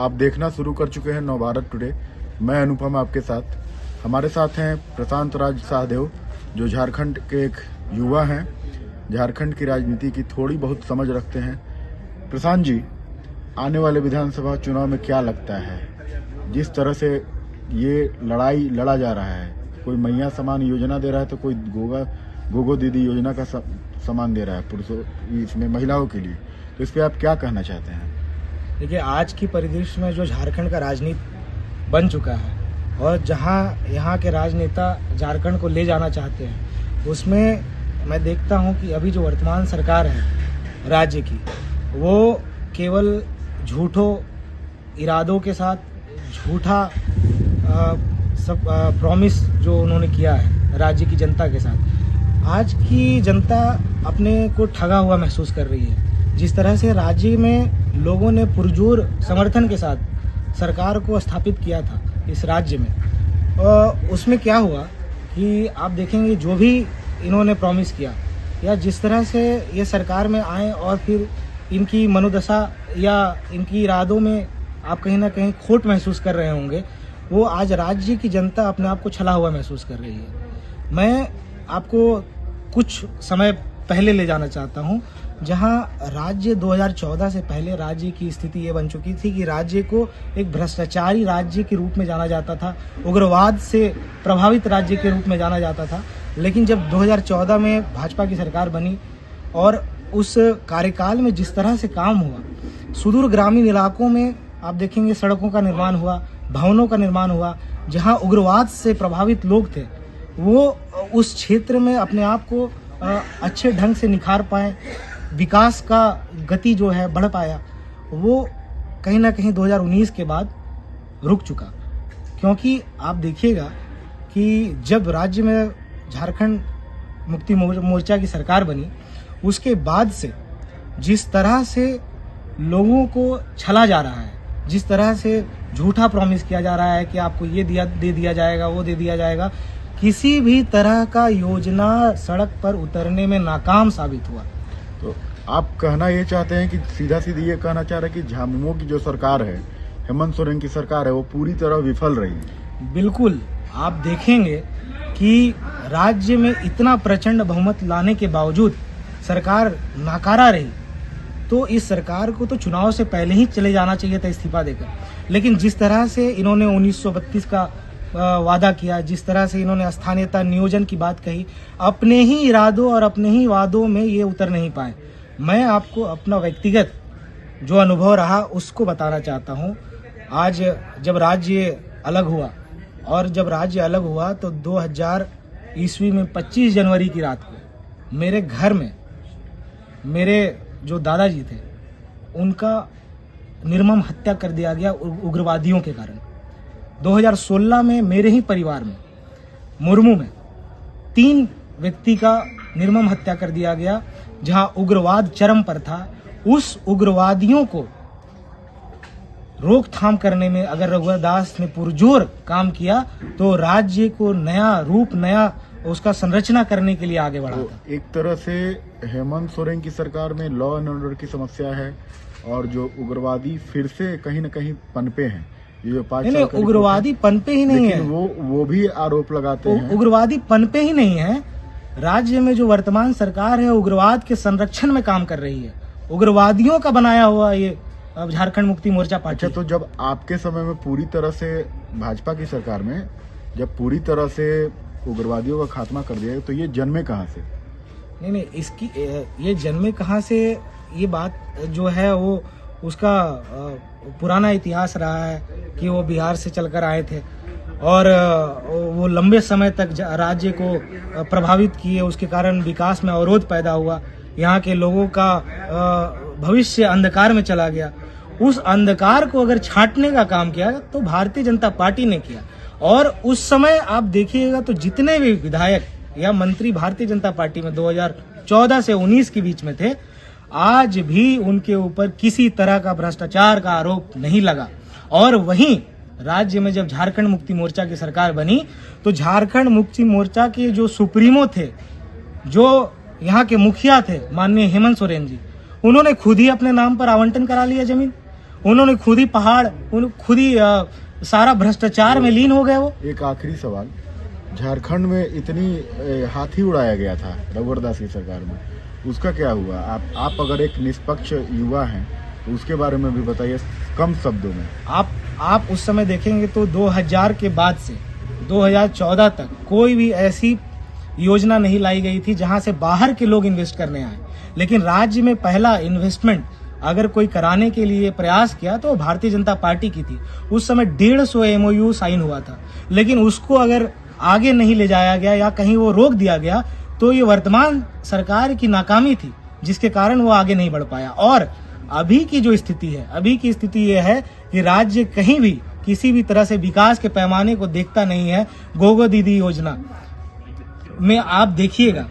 आप देखना शुरू कर चुके हैं नवभारत टुडे। मैं अनुपम आपके साथ। हमारे साथ हैं प्रशांत राज सहदेव, जो झारखंड के एक युवा हैं, झारखंड की राजनीति की थोड़ी बहुत समझ रखते हैं। प्रशांत जी, आने वाले विधानसभा चुनाव में क्या लगता है, जिस तरह से ये लड़ाई लड़ा जा रहा है, कोई मैया समान योजना दे रहा है तो कोई गोगो दीदी योजना का सामान दे रहा है पुरुषों, इसमें महिलाओं के लिए, तो इस पर आप क्या कहना चाहते हैं? देखिए, आज की परिदृश्य में जो झारखंड का राजनीति बन चुका है और जहां यहाँ के राजनेता झारखंड को ले जाना चाहते हैं, उसमें मैं देखता हूं कि अभी जो वर्तमान सरकार है राज्य की, वो केवल झूठों इरादों के साथ झूठा सब प्रॉमिस जो उन्होंने किया है राज्य की जनता के साथ, आज की जनता अपने को ठगा हुआ महसूस कर रही है। जिस तरह से राज्य में लोगों ने पुरजोर समर्थन के साथ सरकार को स्थापित किया था इस राज्य में, उसमें क्या हुआ कि आप देखेंगे जो भी इन्होंने प्रॉमिस किया या जिस तरह से ये सरकार में आए और फिर इनकी मनोदशा या इनकी इरादों में आप कहीं ना कहीं खोट महसूस कर रहे होंगे, वो आज राज्य की जनता अपने आप को छला हुआ महसूस कर रही है। मैं आपको कुछ समय पहले ले जाना चाहता हूं, जहां राज्य 2014 से पहले राज्य की स्थिति ये बन चुकी थी कि राज्य को एक भ्रष्टाचारी राज्य के रूप में जाना जाता था, उग्रवाद से प्रभावित राज्य के रूप में जाना जाता था। लेकिन जब 2014 में भाजपा की सरकार बनी और उस कार्यकाल में जिस तरह से काम हुआ, सुदूर ग्रामीण इलाकों में आप देखेंगे सड़कों का निर्माण हुआ, भवनों का निर्माण हुआ, जहां उग्रवाद से प्रभावित लोग थे वो उस क्षेत्र में अपने आप को अच्छे ढंग से निखार पाए, विकास का गति जो है बढ़ पाया, वो कहीं ना कहीं 2019 के बाद रुक चुका। क्योंकि आप देखिएगा कि जब राज्य में झारखंड मुक्ति मोर्चा की सरकार बनी, उसके बाद से जिस तरह से लोगों को छला जा रहा है, जिस तरह से झूठा प्रॉमिस किया जा रहा है कि आपको ये दे दिया जाएगा, वो दे दिया जाएगा, किसी भी तरह का योजना सड़क पर उतरने में नाकाम साबित हुआ। तो आप कहना ये चाहते हैं कि सीधा सीधी ये कहना चाह रहे हैं कि झामुमो की जो सरकार है, हेमंत सोरेन की सरकार है, वो पूरी तरह विफल रही? बिल्कुल। आप देखेंगे कि राज्य में इतना प्रचंड बहुमत लाने के बावजूद सरकार नाकारा रही, तो इस सरकार को तो चुनाव से पहले ही चले जाना चाहिए था इस्तीफा देकर। लेकिन जिस तरह से इन्होंने 1932 का वादा किया, जिस तरह से इन्होंने स्थानीयता नियोजन की बात कही, अपने ही इरादों और अपने ही वादों में ये उतर नहीं पाए। मैं आपको अपना व्यक्तिगत जो अनुभव रहा उसको बताना चाहता हूँ। आज जब राज्य अलग हुआ, और जब राज्य अलग हुआ तो 2000 ईस्वी में 25 जनवरी की रात को मेरे घर में मेरे जो दादाजी थे उनका निर्मम हत्या कर दिया गया उग्रवादियों के कारण। 2016 में मेरे ही परिवार में मुर्मू में 3 व्यक्ति का निर्मम हत्या कर दिया गया, जहां उग्रवाद चरम पर था। उस उग्रवादियों को रोकथाम करने में अगर रघुवर दास ने पुरजोर काम किया तो राज्य को नया रूप, नया उसका संरचना करने के लिए आगे बढ़ा था। तो एक तरह से हेमंत सोरेन की सरकार में लॉ एंड ऑर्डर की समस्या है और जो उग्रवादी फिर से कहीं न कहीं पनपे हैं। ये जो 5 साल उग्रवादी पनपे ही नहीं है, वो भी आरोप लगाते हैं। उग्रवादी पनपे ही नहीं है। राज्य में जो वर्तमान सरकार है उग्रवाद के संरक्षण में काम कर रही है। उग्रवादियों का बनाया हुआ ये झारखंड मुक्ति मोर्चा पार्टी। अच्छा, तो जब आपके समय में पूरी तरह से भाजपा की सरकार में जब पूरी तरह से उग्रवादियों का खात्मा कर दिया, तो ये जन्मे कहाँ से? नहीं, इसकी ये जन्मे कहाँ से, ये बात जो है वो उसका पुराना इतिहास रहा है कि वो बिहार से चलकर आए थे और वो लंबे समय तक राज्य को प्रभावित किए। उसके कारण विकास में अवरोध पैदा हुआ, यहाँ के लोगों का भविष्य अंधकार में चला गया। उस अंधकार को अगर छांटने का काम किया तो भारतीय जनता पार्टी ने किया। और उस समय आप देखिएगा तो जितने भी विधायक या मंत्री भारतीय जनता पार्टी में 2014 से 19 के बीच में थे, आज भी उनके ऊपर किसी तरह का भ्रष्टाचार का आरोप नहीं लगा। और वहीं राज्य में जब झारखंड मुक्ति मोर्चा की सरकार बनी तो झारखंड मुक्ति मोर्चा के जो सुप्रीमो थे, जो यहाँ के मुखिया थे माननीय हेमंत सोरेन जी, उन्होंने खुद ही अपने नाम पर आवंटन करा लिया जमीन। उन्होंने खुद ही पहाड़ खुद ही सारा भ्रष्टाचार में लीन हो गए वो। एक आखिरी सवाल, झारखंड में इतनी हाथी उड़ाया गया था रघुवर दास की सरकार में, उसका क्या हुआ? आप अगर एक निष्पक्ष युवा हैं तो उसके बारे में भी बताइए कम शब्दों में। आप उस समय देखेंगे तो 2000 के बाद से 2014 तक कोई भी ऐसी योजना नहीं लाई गई थी जहां से बाहर के लोग इन्वेस्ट करने आए, लेकिन राज्य में पहला इन्वेस्टमेंट अगर कोई कराने के लिए प्रयास किया तो भारतीय जनता पार्टी की थी। उस समय 150 MOU साइन हुआ था, लेकिन उसको अगर आगे नहीं ले जाया गया या कहीं वो रोक दिया गया तो ये वर्तमान सरकार की नाकामी थी, जिसके कारण वो आगे नहीं बढ़ पाया। और अभी की जो स्थिति है, अभी की स्थिति ये है कि राज्य कहीं भी किसी भी तरह से विकास के पैमाने को देखता नहीं है। गोगो दीदी योजना में आप देखिएगा